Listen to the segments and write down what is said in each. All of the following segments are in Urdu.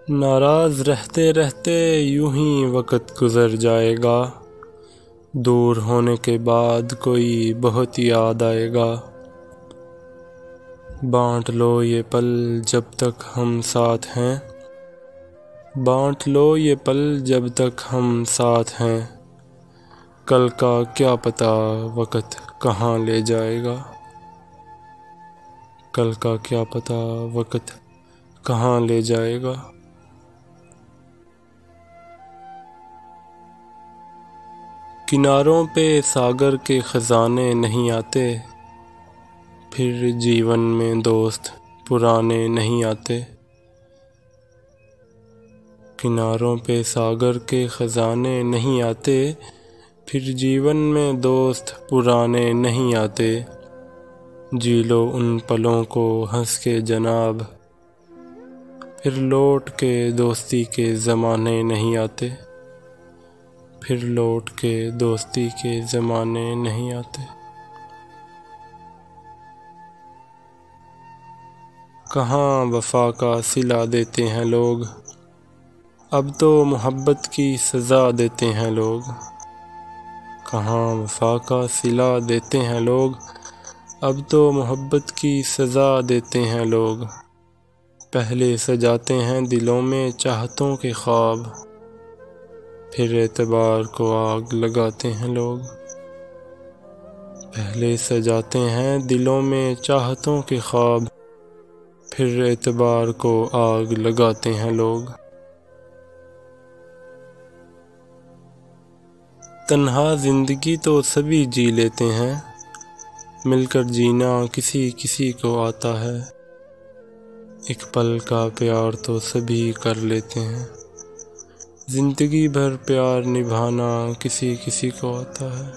ناراض رہتے رہتے یوں ہی وقت گزر جائے گا، دور ہونے کے بعد کوئی بہت یاد آئے گا۔ بانٹ لو یہ پل جب تک ہم ساتھ ہیں، بانٹ لو یہ پل جب تک ہم ساتھ ہیں، کل کا کیا پتہ وقت کہاں لے جائے گا، کل کا کیا پتہ وقت کہاں لے جائے گا۔ کناروں پہ ساگر کے خزانے نہیں آتے، پھر جیون میں دوست پرانے نہیں آتے۔ کناروں پہ ساگر کے خزانے نہیں آتے، پھر جیون میں دوست پرانے نہیں آتے۔ جی لو ان پلوں کو ہنس کے جناب، پھر لوٹ کے دوستی کے زمانے نہیں آتے، پھر لوٹ کے دوستی کے زمانے نہیں آتے۔ کہاں وفا کا صلہ دیتے ہیں لوگ، اب تو محبت کی سزا دیتے ہیں لوگ۔ کہاں وفا کا صلہ دیتے ہیں لوگ، اب تو محبت کی سزا دیتے ہیں لوگ۔ پہلے سجاتے ہیں دلوں میں چاہتوں کے خواب، پھر اعتبار کو آگ لگاتے ہیں لوگ۔ پہلے سجاتے ہیں دلوں میں چاہتوں کے خواب، پھر اعتبار کو آگ لگاتے ہیں لوگ۔ تنہا زندگی تو سبھی جی لیتے ہیں، مل کر جینا کسی کسی کو آتا ہے۔ ایک پل کا پیار تو سبھی کر لیتے ہیں، زندگی بھر پیار نبھانا کسی کسی کو آتا ہے۔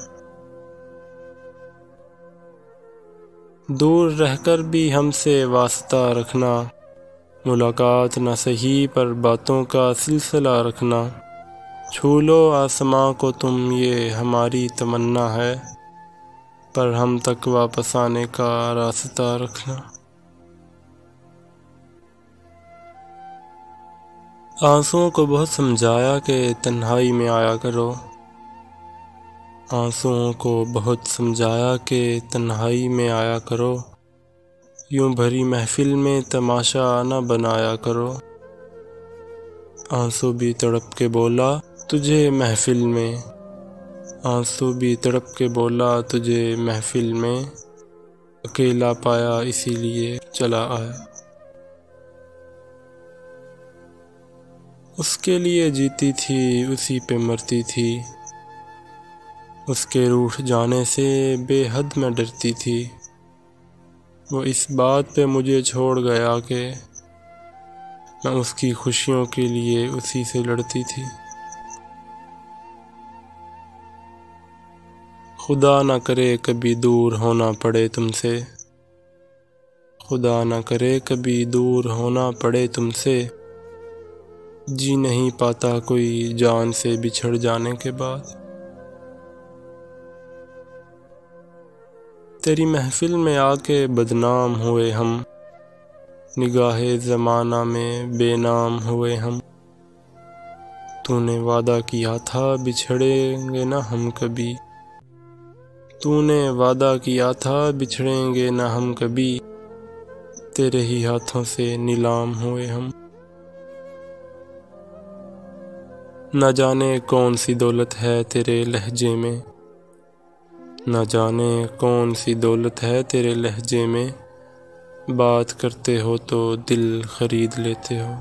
دور رہ کر بھی ہم سے واسطہ رکھنا، ملاقات نہ سہی پر باتوں کا سلسلہ رکھنا۔ چھو لو آسماں کو تم یہ ہماری تمنا ہے، پر ہم تک واپس آنے کا راستہ رکھنا۔ آنسوؤں کو بہت سمجھایا کہ تنہائی میں آیا کرو، آنسوؤں کو بہت سمجھایا کہ تنہائی میں آیا کرو، یوں بھری محفل میں تماشا نہ بنایا کرو۔ آنسو بھی تڑپ کے بولا تجھے محفل میں، آنسو بھی تڑپ کے بولا تجھے محفل میں، اکیلا پایا اسی لیے چلا آیا۔ اس کے لیے جیتی تھی اسی پہ مرتی تھی، اس کے روٹھ جانے سے بے حد میں ڈرتی تھی۔ وہ اس بات پہ مجھے چھوڑ گیا کہ میں اس کی خوشیوں کے لیے اسی سے لڑتی تھی۔ خدا نہ کرے کبھی دور ہونا پڑے تم سے، خدا نہ کرے کبھی دور ہونا پڑے تم سے، جی نہیں پاتا کوئی جان سے بچھڑ جانے کے بعد۔ تیری محفل میں آ کے بدنام ہوئے ہم، نگاہ زمانہ میں بے نام ہوئے ہم۔ تو نے وعدہ کیا تھا بچھڑیں گے نہ ہم کبھی، تو نے وعدہ کیا تھا بچھڑیں گے نہ ہم کبھی، تیرے ہی ہاتھوں سے نیلام ہوئے ہم۔ نہ جانے کون سی دولت ہے تیرے لہجے میں، نہ جانے کون سی دولت ہے تیرے لہجے میں، بات کرتے ہو تو دل خرید لیتے ہو۔